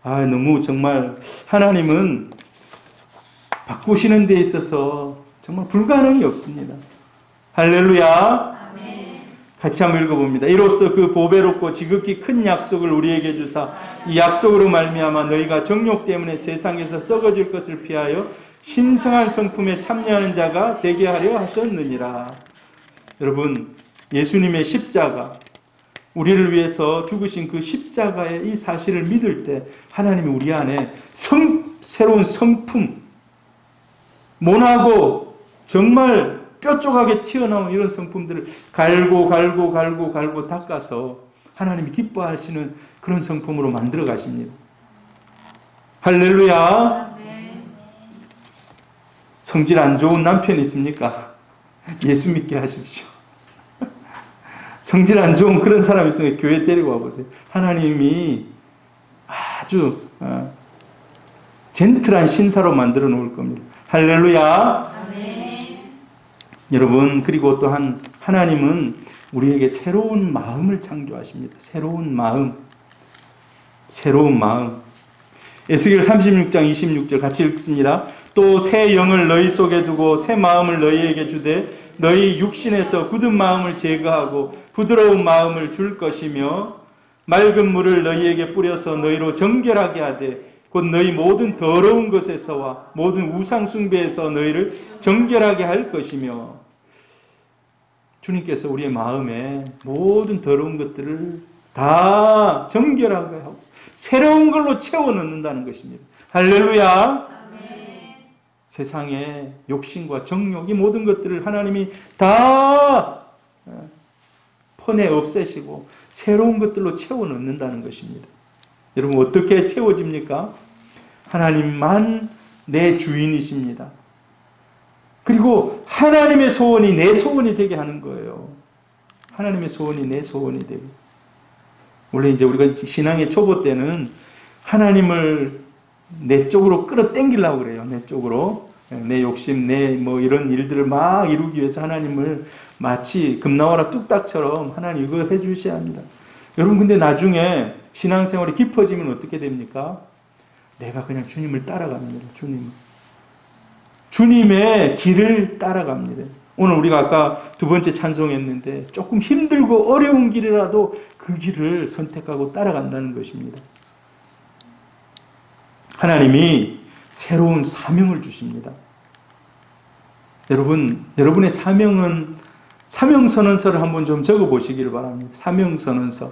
너무 정말 하나님은 바꾸시는 데 있어서 정말 불가능이 없습니다. 할렐루야! 같이 한번 읽어봅니다. 이로써 그 보배롭고 지극히 큰 약속을 우리에게 주사 이 약속으로 말미암아 너희가 정욕 때문에 세상에서 썩어질 것을 피하여 신성한 성품에 참여하는 자가 되게 하려 하셨느니라. 여러분, 예수님의 십자가, 우리를 위해서 죽으신 그 십자가의 이 사실을 믿을 때 하나님이 우리 안에 새로운 성품, 모나고 정말 뼈조각에 튀어나온 이런 성품들을 갈고 닦아서 하나님이 기뻐하시는 그런 성품으로 만들어 가십니다. 할렐루야. 성질 안 좋은 남편 있습니까? 예수 믿게 하십시오. 성질 안 좋은 그런 사람이 있으면 교회 데리고 와보세요. 하나님이 아주 젠틀한 신사로 만들어 놓을 겁니다. 할렐루야. 아멘. 여러분, 그리고 또한 하나님은 우리에게 새로운 마음을 창조하십니다. 새로운 마음. 에스겔 36장 26절 같이 읽습니다. 또 새 영을 너희 속에 두고 새 마음을 너희에게 주되 너희 육신에서 굳은 마음을 제거하고 부드러운 마음을 줄 것이며 맑은 물을 너희에게 뿌려서 너희로 정결하게 하되 곧 너희 모든 더러운 것에서와 모든 우상 숭배에서 너희를 정결하게 할 것이며. 주님께서 우리의 마음에 모든 더러운 것들을 다 정결하게 하고 새로운 걸로 채워 넣는다는 것입니다. 할렐루야. 아멘. 세상의 욕심과 정욕, 이 모든 것들을 하나님이 다 퍼내 없애시고 새로운 것들로 채워 넣는다는 것입니다. 여러분, 어떻게 채워집니까? 하나님만 내 주인이십니다. 그리고 하나님의 소원이 내 소원이 되게 하는 거예요. 하나님의 소원이 내 소원이 되게. 원래 이제 우리가 신앙의 초보 때는 하나님을 내 쪽으로 끌어당기려고 그래요. 내 쪽으로. 내 욕심, 내 뭐 이런 일들을 막 이루기 위해서 하나님을 마치 금나와라 뚝딱처럼 하나님 이거 해주셔야 합니다. 여러분, 근데 나중에 신앙생활이 깊어지면 어떻게 됩니까? 내가 그냥 주님을 따라갑니다. 주님의 길을 따라갑니다. 오늘 우리가 아까 두 번째 찬송했는데 조금 힘들고 어려운 길이라도 그 길을 선택하고 따라간다는 것입니다. 하나님이 새로운 사명을 주십니다. 여러분의 사명은 사명선언서를 한번 좀 적어보시기를 바랍니다. 사명선언서.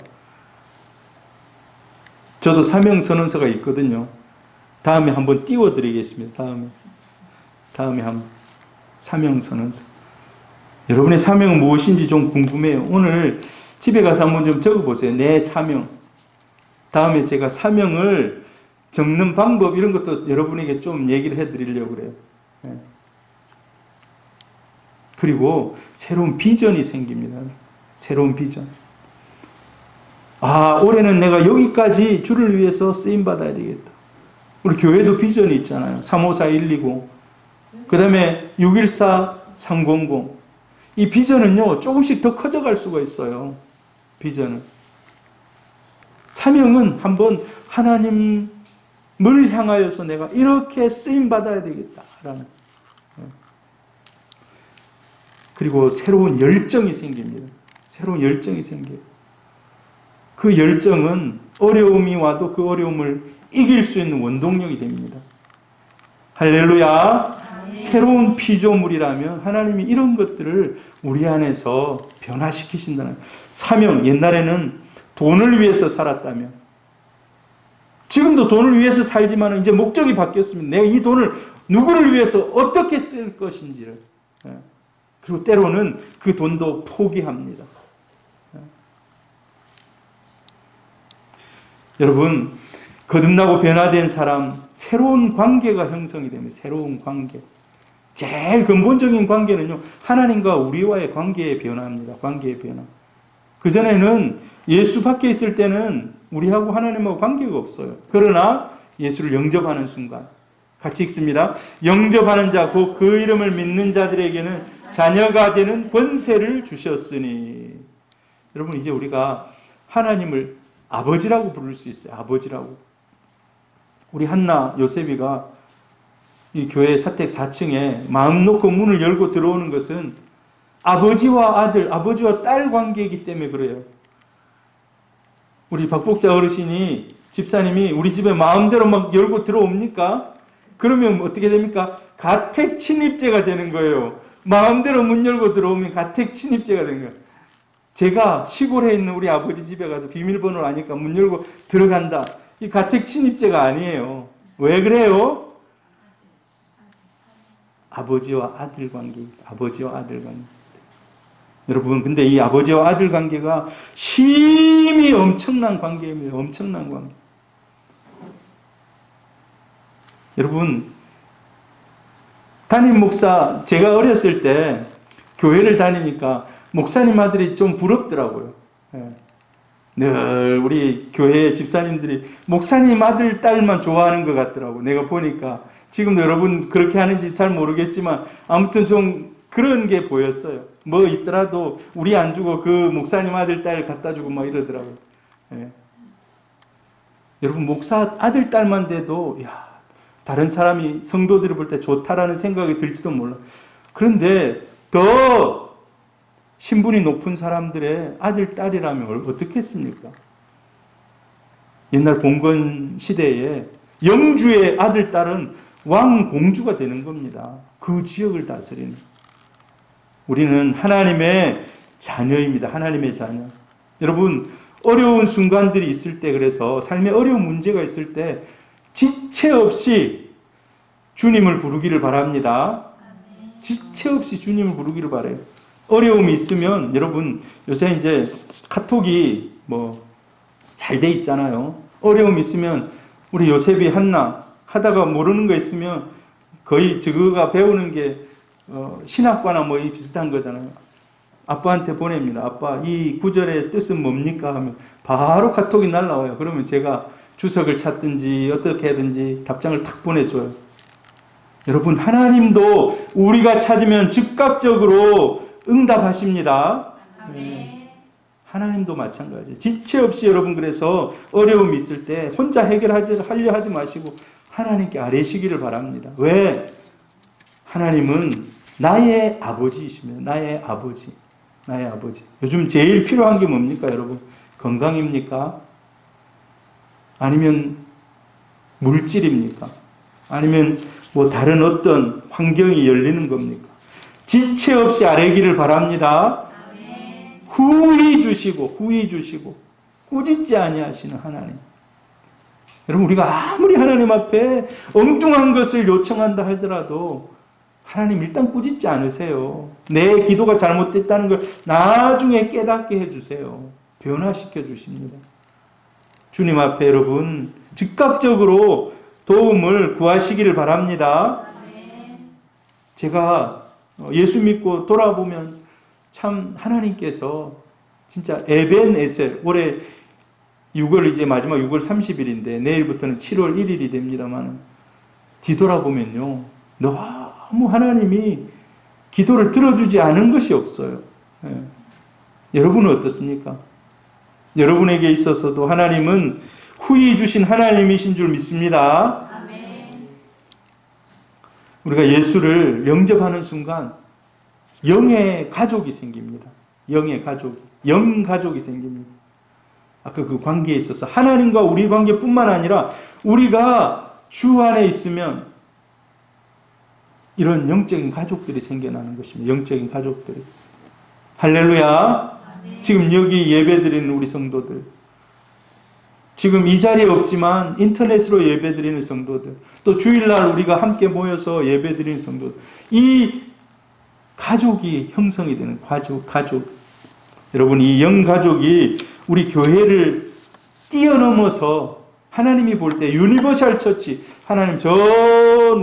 저도 사명선언서가 있거든요. 다음에 한번 띄워드리겠습니다. 다음에 한번 사명선언서. 여러분의 사명은 무엇인지 좀 궁금해요. 오늘 집에 가서 한번 좀 적어보세요. 내 사명. 다음에 제가 사명을 적는 방법 이런 것도 여러분에게 좀 얘기를 해드리려고 그래요. 네. 그리고 새로운 비전이 생깁니다. 새로운 비전. 올해는 내가 여기까지 주를 위해서 쓰임받아야 되겠다. 우리 교회도 비전이 있잖아요. 354 120. 그 다음에 614 300. 이 비전은요, 조금씩 더 커져갈 수가 있어요. 비전은. 사명은 한번 하나님을 향하여서 내가 이렇게 쓰임받아야 되겠다라는. 그리고 새로운 열정이 생깁니다. 새로운 열정이 생겨요. 그 열정은 어려움이 와도 그 어려움을 이길 수 있는 원동력이 됩니다. 할렐루야. 새로운 피조물이라면 하나님이 이런 것들을 우리 안에서 변화시키신다는. 사명, 옛날에는 돈을 위해서 살았다면 지금도 돈을 위해서 살지만 이제 목적이 바뀌었습니다. 내가 이 돈을 누구를 위해서 어떻게 쓸 것인지를. 그리고 때로는 그 돈도 포기합니다. 여러분, 거듭나고 변화된 사람, 새로운 관계가 형성이 됩니다. 새로운 관계. 제일 근본적인 관계는요, 하나님과 우리와의 관계의 변화입니다. 관계의 변화. 그전에는 예수 밖에 있을 때는 우리하고 하나님하고 관계가 없어요. 그러나 예수를 영접하는 순간, 같이 읽습니다. 영접하는 자, 곧 그 이름을 믿는 자들에게는 자녀가 되는 권세를 주셨으니. 여러분, 이제 우리가 하나님을 아버지라고 부를 수 있어요. 아버지라고. 우리 한나 요셉이가 이 교회 사택 4층에 마음 놓고 문을 열고 들어오는 것은 아버지와 아들, 아버지와 딸 관계이기 때문에 그래요. 우리 박복자 어르신이, 집사님이 우리 집에 마음대로 막 열고 들어옵니까? 그러면 어떻게 됩니까? 가택 침입죄가 되는 거예요. 마음대로 문 열고 들어오면 가택 침입죄가 되는 거예요. 제가 시골에 있는 우리 아버지 집에 가서 비밀번호를 아니까 문 열고 들어간다. 이 가택 침입죄가 아니에요. 왜 그래요? 아버지와 아들 관계입니다. 아버지와 아들 관계. 여러분, 근데 이 아버지와 아들 관계가 힘이 엄청난 관계입니다. 엄청난 관계. 여러분, 담임 목사, 제가 어렸을 때 교회를 다니니까 목사님 아들이 좀 부럽더라고요. 예. 늘 우리 교회 집사님들이 목사님 아들, 딸만 좋아하는 것 같더라고. 내가 보니까. 지금도 여러분 그렇게 하는지 잘 모르겠지만 아무튼 좀 그런 게 보였어요. 뭐 있더라도 우리 안 주고 그 목사님 아들, 딸 갖다 주고 막 이러더라고요. 예. 여러분 목사 아들, 딸만 돼도 야, 다른 사람이 성도들이 볼 때 좋다라는 생각이 들지도 몰라. 그런데 더 신분이 높은 사람들의 아들, 딸이라면 어떻겠습니까? 옛날 봉건 시대에 영주의 아들, 딸은 왕, 공주가 되는 겁니다. 그 지역을 다스리는. 우리는 하나님의 자녀입니다. 하나님의 자녀. 여러분, 어려운 순간들이 있을 때, 그래서 삶에 어려운 문제가 있을 때 지체 없이 주님을 부르기를 바랍니다. 지체 없이 주님을 부르기를 바라요. 어려움이 있으면 여러분 요새 이제 카톡이 뭐 잘 돼 있잖아요. 어려움이 있으면 우리 요셉이 한나 하다가 모르는 거 있으면 거의 저거가 배우는 게 신학과나 뭐 비슷한 거잖아요. 아빠한테 보냅니다. 아빠 이 구절의 뜻은 뭡니까? 하면 바로 카톡이 날라와요. 그러면 제가 주석을 찾든지 어떻게 하든지 답장을 탁 보내줘요. 여러분 하나님도 우리가 찾으면 즉각적으로 응답하십니다. 네. 하나님도 마찬가지예요. 지체 없이 여러분 그래서 어려움이 있을 때 혼자 해결하려 하지 마시고 하나님께 아뢰시기를 바랍니다. 왜? 하나님은 나의 아버지이시며 나의 아버지. 나의 아버지. 요즘 제일 필요한 게 뭡니까 여러분? 건강입니까? 아니면 물질입니까? 아니면 뭐 다른 어떤 환경이 열리는 겁니까? 지체 없이 아뢰기를 바랍니다. 후히 주시고 꾸짖지 아니하시는 하나님. 여러분 우리가 아무리 하나님 앞에 엉뚱한 것을 요청한다 하더라도 하나님 일단 꾸짖지 않으세요. 내 기도가 잘못됐다는 걸 나중에 깨닫게 해주세요. 변화시켜 주십니다. 주님 앞에 여러분 즉각적으로 도움을 구하시기를 바랍니다. 제가 예수 믿고 돌아보면 참 하나님께서 진짜 에벤에셀 올해 6월 이제 마지막 6월 30일인데 내일부터는 7월 1일이 됩니다만 뒤돌아보면요 너무 하나님이 기도를 들어주지 않은 것이 없어요. 예. 여러분은 어떻습니까? 여러분에게 있어서도 하나님은 후히 주신 하나님이신 줄 믿습니다. 아멘. 우리가 예수를 영접하는 순간 영의 가족이 생깁니다. 영의 가족, 영가족이 생깁니다. 아까 그 관계에 있어서 하나님과 우리 관계뿐만 아니라 우리가 주 안에 있으면 이런 영적인 가족들이 생겨나는 것입니다. 영적인 가족들이. 할렐루야. 지금 여기 예배드리는 우리 성도들, 지금 이 자리에 없지만 인터넷으로 예배드리는 성도들, 또 주일날 우리가 함께 모여서 예배드리는 성도들, 이 가족이 형성이 되는 가족. 여러분 이 영가족이 우리 교회를 뛰어넘어서 하나님이 볼 때 유니버셜 처치, 하나님 전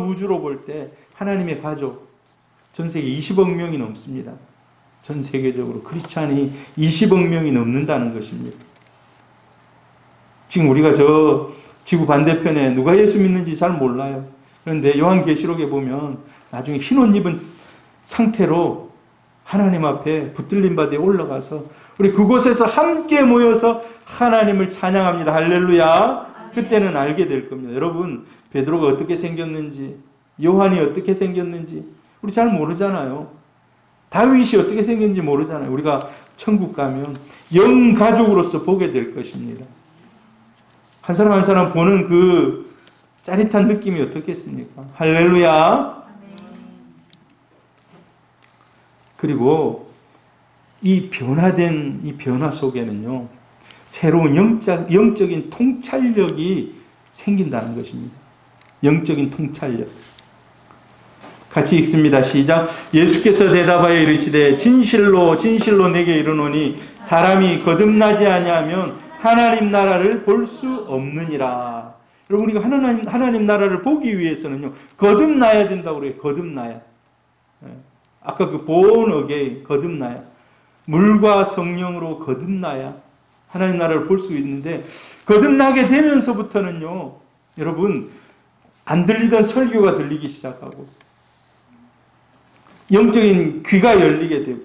우주로 볼 때 하나님의 가족, 전 세계 20억 명이 넘습니다. 전 세계적으로 크리스찬이 20억 명이 넘는다는 것입니다. 지금 우리가 저 지구 반대편에 누가 예수 믿는지 잘 몰라요. 그런데 요한계시록에 보면 나중에 흰 옷 입은 상태로 하나님 앞에 붙들린 바다에 올라가서 우리 그곳에서 함께 모여서 하나님을 찬양합니다. 할렐루야. 그때는 알게 될 겁니다. 여러분 베드로가 어떻게 생겼는지, 요한이 어떻게 생겼는지 우리 잘 모르잖아요. 다윗이 어떻게 생겼는지 모르잖아요. 우리가 천국 가면 영가족으로서 보게 될 것입니다. 한 사람 한 사람 보는 그 짜릿한 느낌이 어떻겠습니까? 할렐루야. 그리고 이 변화된 이 변화 속에는요, 새로운 영적인 통찰력이 생긴다는 것입니다. 영적인 통찰력. 같이 읽습니다. 시작. 예수께서 대답하여 이르시되 진실로 진실로 내게 이르노니 사람이 거듭나지 아니하면 하나님 나라를 볼 수 없느니라. 여러분 우리가 하나님 나라를 보기 위해서는요 거듭나야 된다고 그래요. 거듭나야. 아까 그 born again 거듭나야. 물과 성령으로 거듭나야 하나님 나라를 볼 수 있는데, 거듭나게 되면서부터는요, 여러분, 안 들리던 설교가 들리기 시작하고, 영적인 귀가 열리게 되고,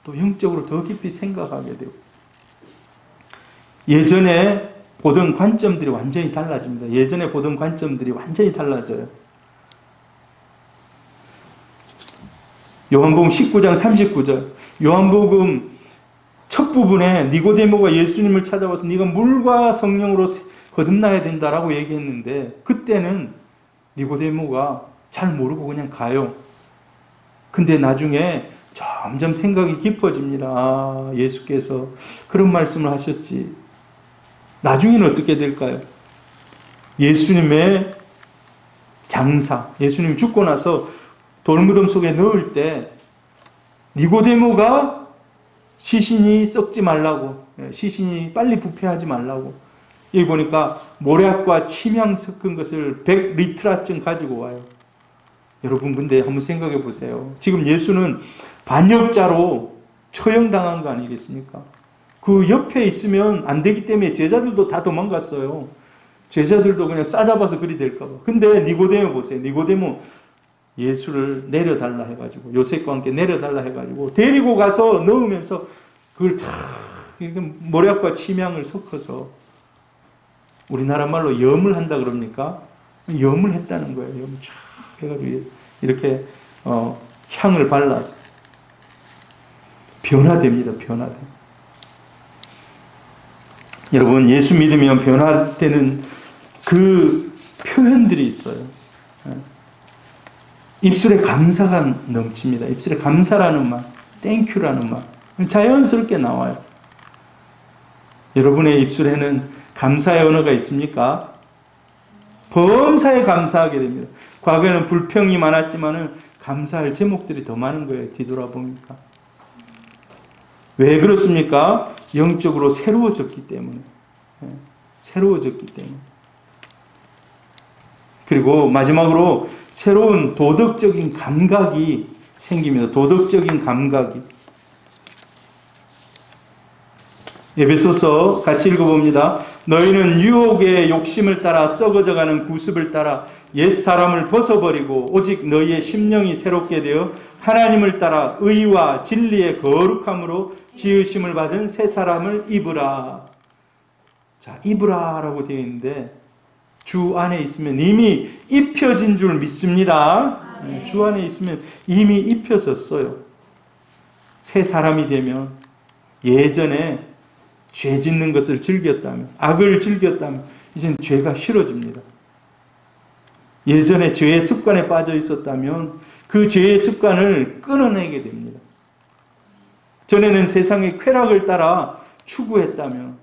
또 영적으로 더 깊이 생각하게 되고, 예전에 보던 관점들이 완전히 달라집니다. 예전에 보던 관점들이 완전히 달라져요. 요한복음 19장 39절, 요한복음 첫 부분에 니고데모가 예수님을 찾아와서 네가 물과 성령으로 거듭나야 된다라고 얘기했는데, 그때는 니고데모가 잘 모르고 그냥 가요. 근데 나중에 점점 생각이 깊어집니다. 아, 예수께서 그런 말씀을 하셨지. 나중에는 어떻게 될까요? 예수님의 장사, 예수님이 죽고 나서 돌무덤 속에 넣을 때 니고데모가 시신이 썩지 말라고, 시신이 빨리 부패하지 말라고, 여기 보니까 모략과 침향 섞은 것을 100리트라쯤 가지고 와요. 여러분, 근데 한번 생각해 보세요. 지금 예수는 반역자로 처형당한 거 아니겠습니까? 그 옆에 있으면 안 되기 때문에 제자들도 다 도망갔어요. 제자들도 그냥 싸잡아서 그리 될까 봐. 근데 니고데모 보세요. 니고데모 예수를 내려달라 해가지고, 요셉과 함께 내려달라 해가지고 데리고 가서 넣으면서 그걸 다 모략과 침향을 섞어서, 우리나라 말로 염을 한다 그럽니까? 염을 했다는 거예요. 염을 쫙 해가지고 이렇게 향을 발라서 변화됩니다. 변화돼. 여러분, 예수 믿으면 변화되는 그 표현들이 있어요. 입술에 감사가 넘칩니다. 입술에 감사라는 말, 땡큐라는 말, 자연스럽게 나와요. 여러분의 입술에는 감사의 언어가 있습니까? 범사에 감사하게 됩니다. 과거에는 불평이 많았지만은 감사할 제목들이 더 많은 거예요. 뒤돌아보니까. 왜 그렇습니까? 영적으로 새로워졌기 때문에. 새로워졌기 때문에. 그리고 마지막으로 새로운 도덕적인 감각이 생깁니다. 도덕적인 감각이. 에베소서 같이 읽어봅니다. 너희는 유혹의 욕심을 따라 썩어져가는 구습을 따라 옛사람을 벗어버리고 오직 너희의 심령이 새롭게 되어 하나님을 따라 의와 진리의 거룩함으로 지으심을 받은 새 사람을 입으라. 자, 입으라라고 되어 있는데, 주 안에 있으면 이미 입혀진 줄 믿습니다. 주 안에 있으면 이미 입혀졌어요. 새 사람이 되면, 예전에 죄 짓는 것을 즐겼다면, 악을 즐겼다면 이제는 죄가 싫어집니다. 예전에 죄의 습관에 빠져 있었다면 그 죄의 습관을 끊어내게 됩니다. 전에는 세상의 쾌락을 따라 추구했다면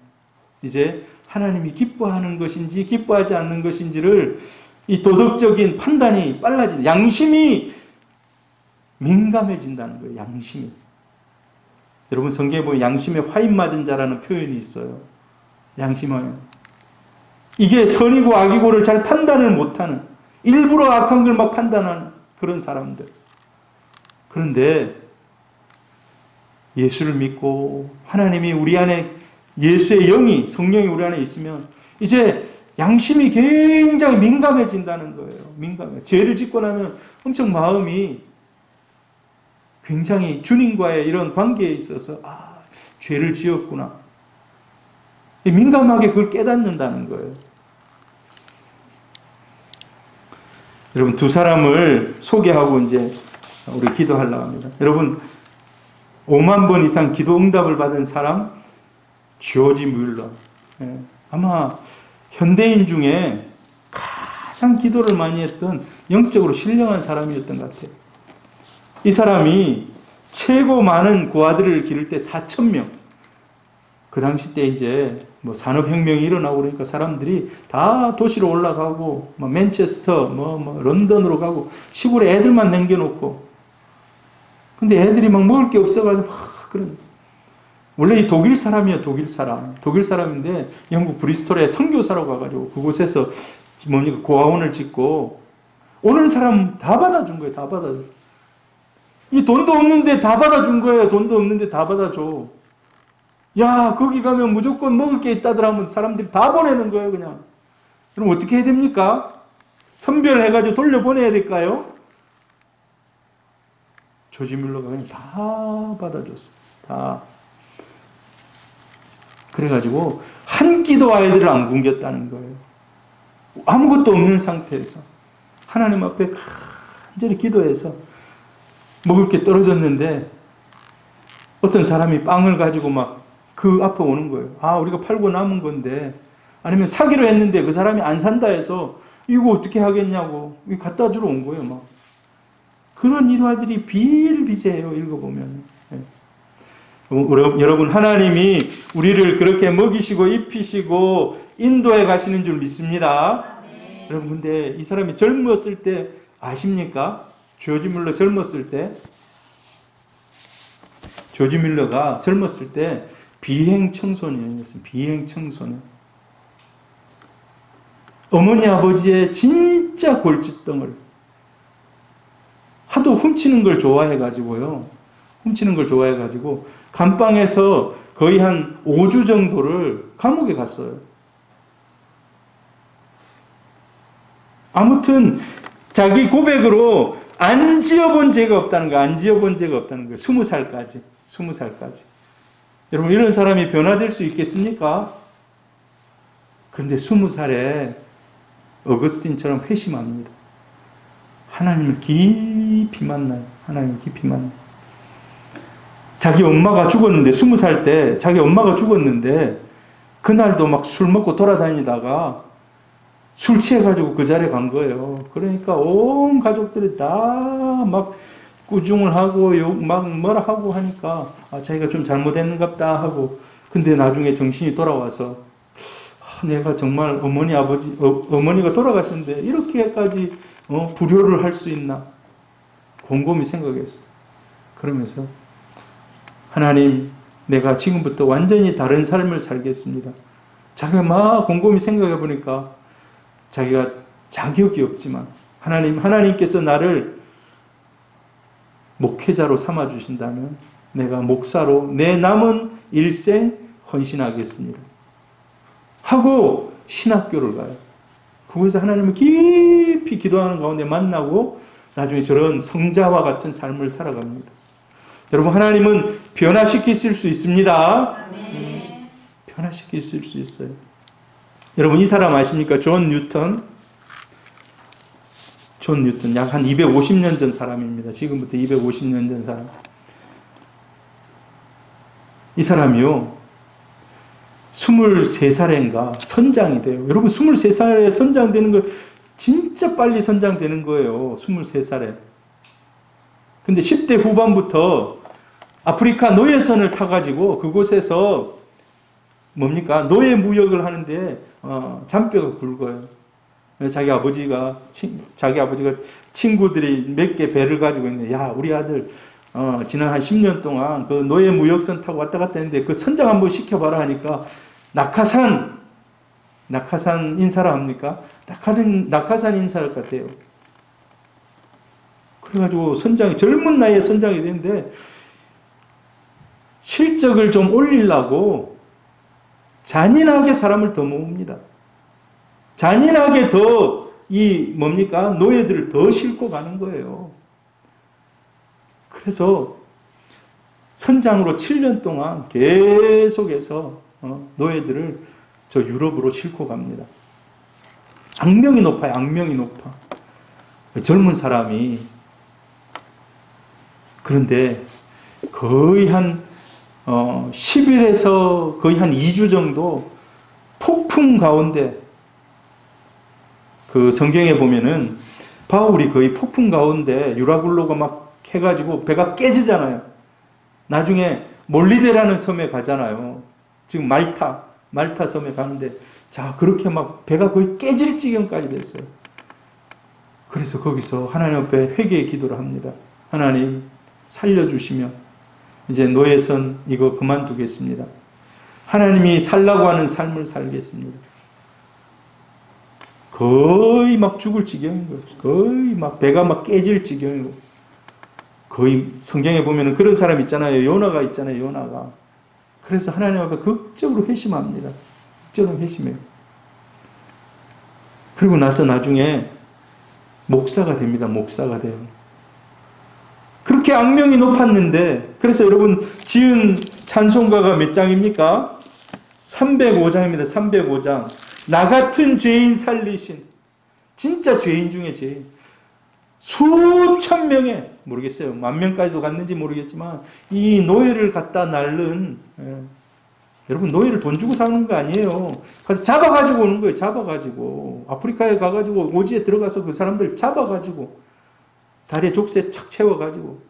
이제 하나님이 기뻐하는 것인지 기뻐하지 않는 것인지를, 이 도덕적인 판단이 빨라진다. 양심이 민감해진다는 거예요. 양심이. 여러분, 성경에 보면 양심에 화인 맞은 자라는 표현이 있어요. 양심은 이게 선이고 악이고를 잘 판단을 못하는, 일부러 악한 걸 막 판단하는 그런 사람들. 그런데 예수를 믿고 하나님이 우리 안에, 예수의 영이, 성령이 우리 안에 있으면 이제 양심이 굉장히 민감해진다는 거예요. 민감해. 죄를 짓고 나면 엄청 마음이 굉장히 주님과의 이런 관계에 있어서, 아, 죄를 지었구나. 민감하게 그걸 깨닫는다는 거예요. 여러분, 두 사람을 소개하고 이제 우리 기도하려고 합니다. 여러분, 5만 번 이상 기도 응답을 받은 사람, 조지 뮬러. 아마 현대인 중에 가장 기도를 많이 했던, 영적으로 신령한 사람이었던 것 같아요. 이 사람이 최고 많은 고아들을 기를 때 4,000명. 그 당시 때 이제 뭐 산업혁명이 일어나고 그러니까 사람들이 다 도시로 올라가고, 뭐 맨체스터, 런던으로 가고, 시골에 애들만 남겨놓고. 근데 애들이 막 먹을 게 없어가지고 막 그런. 원래 이 독일 사람이야, 독일 사람. 독일 사람인데 영국 브리스톨에 선교사로 가가지고 그곳에서 뭡니까, 고아원을 짓고 오는 사람 다 받아준 거예요. 다 받아준. 이 돈도 없는데 다 받아준 거예요. 돈도 없는데 다 받아줘. 야, 거기 가면 무조건 먹을 게 있다더라 하면 사람들이 다 보내는 거예요, 그냥. 그럼 어떻게 해야 됩니까? 선별해가지고 돌려보내야 될까요? 조지 뮬러가 그냥 다 받아줬어요. 다. 그래가지고 한 끼도 아이들을 안 굶겼다는 거예요. 아무것도 없는 상태에서 하나님 앞에 간절히 기도해서 먹을 게 떨어졌는데 어떤 사람이 빵을 가지고 막 그 앞에 오는 거예요. 아, 우리가 팔고 남은 건데, 아니면 사기로 했는데 그 사람이 안 산다 해서 이거 어떻게 하겠냐고 갖다 주러 온 거예요. 막 그런 일화들이 비일비재해요. 읽어보면. 여러분, 하나님이 우리를 그렇게 먹이시고 입히시고 인도해 가시는 줄 믿습니다. 네. 여러분, 근데 이 사람이 젊었을 때 아십니까? 조지 뮬러 젊었을 때, 조지 뮬러가 젊었을 때 비행 청소년이었어요. 비행 청소년. 어머니 아버지의 진짜 골칫덩을 하도 훔치는 걸 좋아해가지고요. 훔치는 걸 좋아해가지고 감방에서 거의 한 5주 정도를 감옥에 갔어요. 아무튼 자기 고백으로 안 지어본 죄가 없다는 거, 안 지어본 죄가 없다는 거예요. 20살까지. 20살까지. 여러분, 이런 사람이 변화될 수 있겠습니까? 그런데 20살에 어거스틴처럼 회심합니다. 하나님을 깊이 만나요. 하나님을 깊이 만나요. 자기 엄마가 죽었는데, 20살 때 자기 엄마가 죽었는데 그날도 막 술 먹고 돌아다니다가 술 취해가지고 그 자리에 간 거예요. 그러니까 온 가족들이 다 막 꾸중을 하고 막 뭐라 하고 하니까 자기가 좀 잘못했는갑다 하고, 근데 나중에 정신이 돌아와서 내가 정말 어머니가 돌아가셨는데 이렇게까지 불효를 할 수 있나 곰곰이 생각했어요. 그러면서 하나님, 내가 지금부터 완전히 다른 삶을 살겠습니다. 자기가 막 곰곰이 생각해 보니까 자기가 자격이 없지만 하나님께서 나를 목회자로 삼아주신다면 내가 목사로 내 남은 일생 헌신하겠습니다. 하고 신학교를 가요. 거기서 하나님을 깊이 기도하는 가운데 만나고 나중에 저런 성자와 같은 삶을 살아갑니다. 여러분, 하나님은 변화시키실 수 있습니다. 변화시키실 수 있어요. 여러분, 이 사람 아십니까? 존 뉴턴 약 한 250년 전 사람입니다. 지금부터 250년 전 사람. 이 사람이요, 23살인가 선장이 돼요. 여러분, 23살에 선장되는 거 진짜 빨리 선장되는 거예요. 23살에. 근데 10대 후반부터 아프리카 노예선을 타가지고 그곳에서 뭡니까? 노예 무역을 하는데 잔뼈가 굵어요. 자기 아버지가 친구들이 몇 개 배를 가지고 있는데, 야, 우리 아들 지난 한 10년 동안 그 노예 무역선 타고 왔다 갔다 했는데 그 선장 한번 시켜봐라 하니까 낙하산 인사라 합니까? 낙하산 인사할 것 같아요. 그래가지고 젊은 나이에 선장이 되는데 실적을 좀 올리려고 잔인하게 사람을 더 모읍니다. 잔인하게 더 노예들을 더 싣고 가는 거예요. 그래서 선장으로 7년 동안 계속해서 노예들을 저 유럽으로 싣고 갑니다. 악명이 높아요. 악명이 높아. 젊은 사람이. 그런데 거의 한 10일에서 거의 한 2주 정도 폭풍 가운데, 그 성경에 보면은 바울이 거의 폭풍 가운데 유라굴로가 막 해가지고 배가 깨지잖아요. 나중에 몰리데라는 섬에 가잖아요. 지금 말타 섬에 가는데, 자, 그렇게 막 배가 거의 깨질 지경까지 됐어요. 그래서 거기서 하나님 앞에 회개의 기도를 합니다. 하나님, 살려주시면 이제 노예선 이거 그만두겠습니다. 하나님이 살라고 하는 삶을 살겠습니다. 거의 막 죽을 지경인 거예요. 거의 막 배가 막 깨질 지경이고. 거의 성경에 보면 그런 사람 있잖아요. 요나가 있잖아요. 요나가. 그래서 하나님 앞에 극적으로 회심합니다. 극적으로 회심해요. 그리고 나서 나중에 목사가 됩니다. 목사가 돼요. 그렇게 악명이 높았는데, 그래서 여러분 지은 찬송가가 몇 장입니까? 305장입니다. 305장. 나 같은 죄인 살리신, 진짜 죄인 중에 죄인, 수천 명의, 모르겠어요, 10,000명까지도 갔는지 모르겠지만 이 노예를 갖다 날른, 여러분 노예를 돈 주고 사는 거 아니에요. 가서 잡아가지고 오는 거예요. 잡아가지고 아프리카에 가가지고 오지에 들어가서 그 사람들 잡아가지고 다리에 족쇄 착 채워가지고,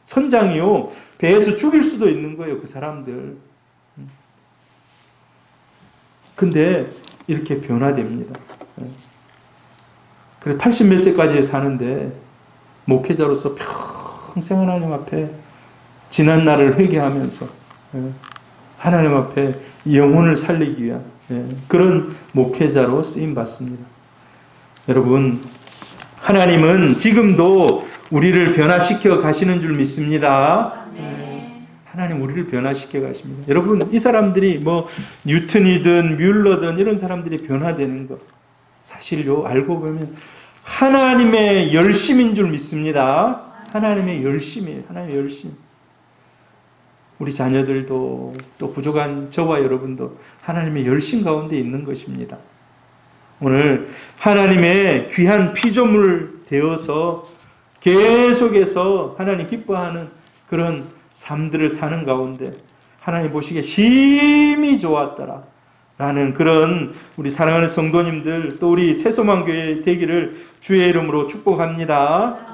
선장이요 배에서 죽일 수도 있는 거예요. 그 사람들. 근데 이렇게 변화됩니다. 그래 80몇 세까지 사는데 목회자로서 평생 하나님 앞에 지난 날을 회개하면서 하나님 앞에 영혼을 살리기 위한 그런 목회자로 쓰임 받습니다. 여러분, 하나님은 지금도 우리를 변화시켜 가시는 줄 믿습니다. 하나님 우리를 변화시켜 가십니다. 여러분, 이 사람들이 뭐 뉴턴이든 뮬러든 이런 사람들이 변화되는 것, 사실요 알고 보면 하나님의 열심인 줄 믿습니다. 하나님의 열심이에요. 하나님의 열심. 우리 자녀들도 또 부족한 저와 여러분도 하나님의 열심 가운데 있는 것입니다. 오늘 하나님의 귀한 피조물 되어서 계속해서 하나님 기뻐하는 그런 삶들을 사는 가운데 하나님 보시기에 심히 좋았더라 라는 그런 우리 사랑하는 성도님들, 또 우리 새소망교회 되기를 주의 이름으로 축복합니다.